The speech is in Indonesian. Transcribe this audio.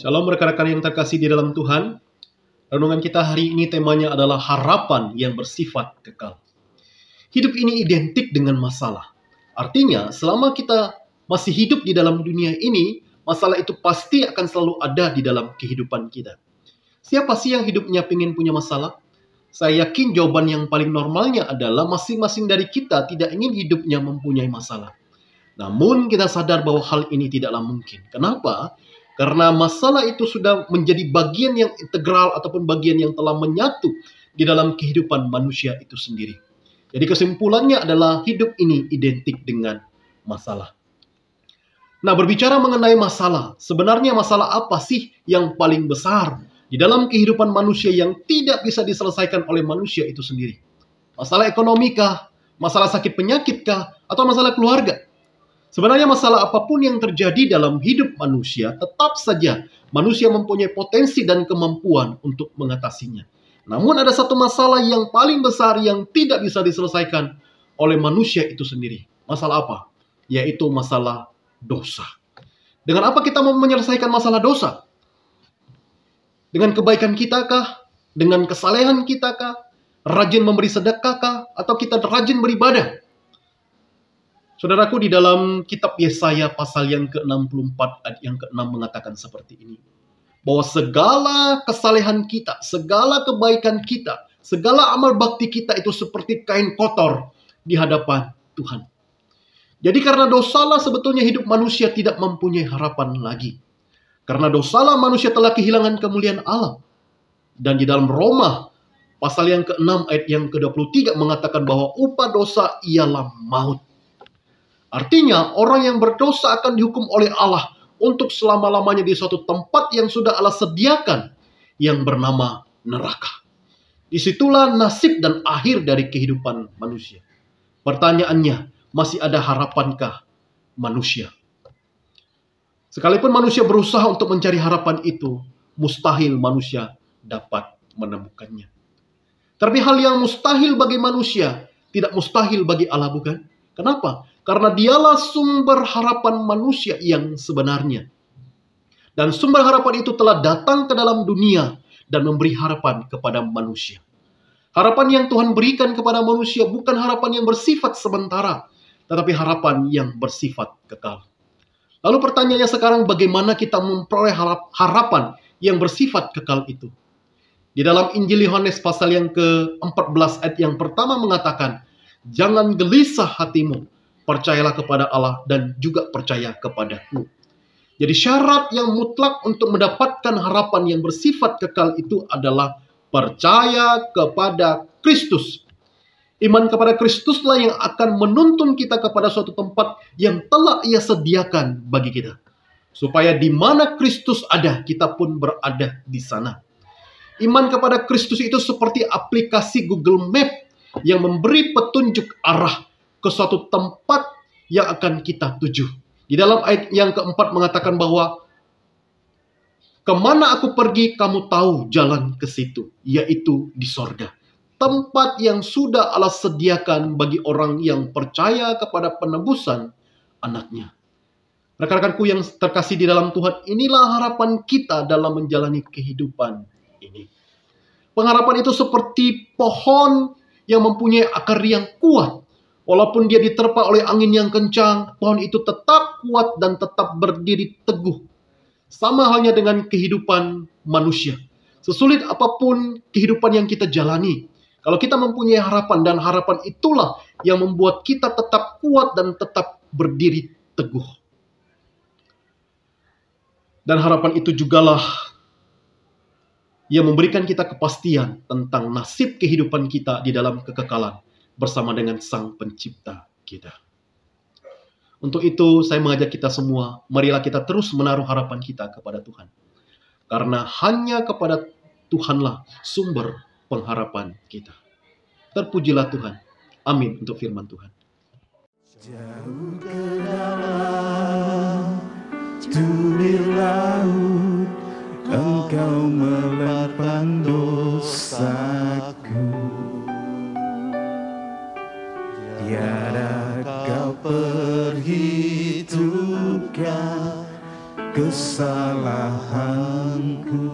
Shalom rekan-rekan yang terkasih di dalam Tuhan. Renungan kita hari ini temanya adalah harapan yang bersifat kekal. Hidup ini identik dengan masalah. Artinya, selama kita masih hidup di dalam dunia ini, masalah itu pasti akan selalu ada di dalam kehidupan kita. Siapa sih yang hidupnya ingin punya masalah? Saya yakin jawaban yang paling normalnya adalah masing-masing dari kita tidak ingin hidupnya mempunyai masalah. Namun kita sadar bahwa hal ini tidaklah mungkin. Kenapa? Karena masalah itu sudah menjadi bagian yang integral ataupun bagian yang telah menyatu di dalam kehidupan manusia itu sendiri. Jadi kesimpulannya adalah hidup ini identik dengan masalah. Nah, berbicara mengenai masalah, sebenarnya masalah apa sih yang paling besar di dalam kehidupan manusia yang tidak bisa diselesaikan oleh manusia itu sendiri? Masalah ekonomi kah? Masalah sakit penyakit kah? Atau masalah keluarga? Sebenarnya masalah apapun yang terjadi dalam hidup manusia, tetap saja manusia mempunyai potensi dan kemampuan untuk mengatasinya. Namun ada satu masalah yang paling besar yang tidak bisa diselesaikan oleh manusia itu sendiri. Masalah apa? Yaitu masalah dosa. Dengan apa kita mau menyelesaikan masalah dosa? Dengan kebaikan kita kah? Dengan kesalehan kita kah? Rajin memberi sedekah kah? Atau kita rajin beribadah? Saudaraku, di dalam kitab Yesaya pasal yang ke-64 ayat yang ke-6 mengatakan seperti ini. Bahwa segala kesalehan kita, segala kebaikan kita, segala amal bakti kita itu seperti kain kotor di hadapan Tuhan. Jadi karena dosalah sebetulnya hidup manusia tidak mempunyai harapan lagi. Karena dosalah manusia telah kehilangan kemuliaan Allah. Dan di dalam Roma pasal yang ke-6 ayat yang ke-23 mengatakan bahwa upah dosa ialah maut. Artinya, orang yang berdosa akan dihukum oleh Allah untuk selama-lamanya di suatu tempat yang sudah Allah sediakan, yang bernama neraka. Disitulah nasib dan akhir dari kehidupan manusia. Pertanyaannya, masih ada harapankah manusia? Sekalipun manusia berusaha untuk mencari harapan itu, mustahil manusia dapat menemukannya. Tapi hal yang mustahil bagi manusia, tidak mustahil bagi Allah, bukan? Kenapa? Karena dialah sumber harapan manusia yang sebenarnya. Dan sumber harapan itu telah datang ke dalam dunia dan memberi harapan kepada manusia. Harapan yang Tuhan berikan kepada manusia bukan harapan yang bersifat sementara, tetapi harapan yang bersifat kekal. Lalu pertanyaannya sekarang, bagaimana kita memperoleh harapan yang bersifat kekal itu? Di dalam Injil Yohanes pasal yang ke-14 ayat yang pertama mengatakan, jangan gelisah hatimu, percayalah kepada Allah dan juga percaya kepadaku. Jadi syarat yang mutlak untuk mendapatkan harapan yang bersifat kekal itu adalah percaya kepada Kristus. Iman kepada Kristuslah yang akan menuntun kita kepada suatu tempat yang telah Ia sediakan bagi kita. Supaya di mana Kristus ada, kita pun berada di sana. Iman kepada Kristus itu seperti aplikasi Google Map yang memberi petunjuk arah ke suatu tempat yang akan kita tuju. Di dalam ayat yang keempat mengatakan bahwa kemana aku pergi, kamu tahu jalan ke situ, yaitu di sorga. Tempat yang sudah Allah sediakan bagi orang yang percaya kepada penebusan anaknya. Rekan-rekanku yang terkasih di dalam Tuhan, inilah harapan kita dalam menjalani kehidupan ini. Pengharapan itu seperti pohon yang mempunyai akar yang kuat. Walaupun dia diterpa oleh angin yang kencang, pohon itu tetap kuat dan tetap berdiri teguh. Sama halnya dengan kehidupan manusia. Sesulit apapun kehidupan yang kita jalani, kalau kita mempunyai harapan, dan harapan itulah yang membuat kita tetap kuat dan tetap berdiri teguh. Dan harapan itu jugalah yang memberikan kita kepastian tentang nasib kehidupan kita di dalam kekekalan bersama dengan Sang Pencipta kita. Untuk itu, saya mengajak kita semua, marilah kita terus menaruh harapan kita kepada Tuhan. Karena hanya kepada Tuhanlah sumber pengharapan kita. Terpujilah Tuhan. Amin untuk firman Tuhan. Jauh ke dalam tubir laut, Engkau melempang dosaku. Tiada kau perhitungkan kesalahanku.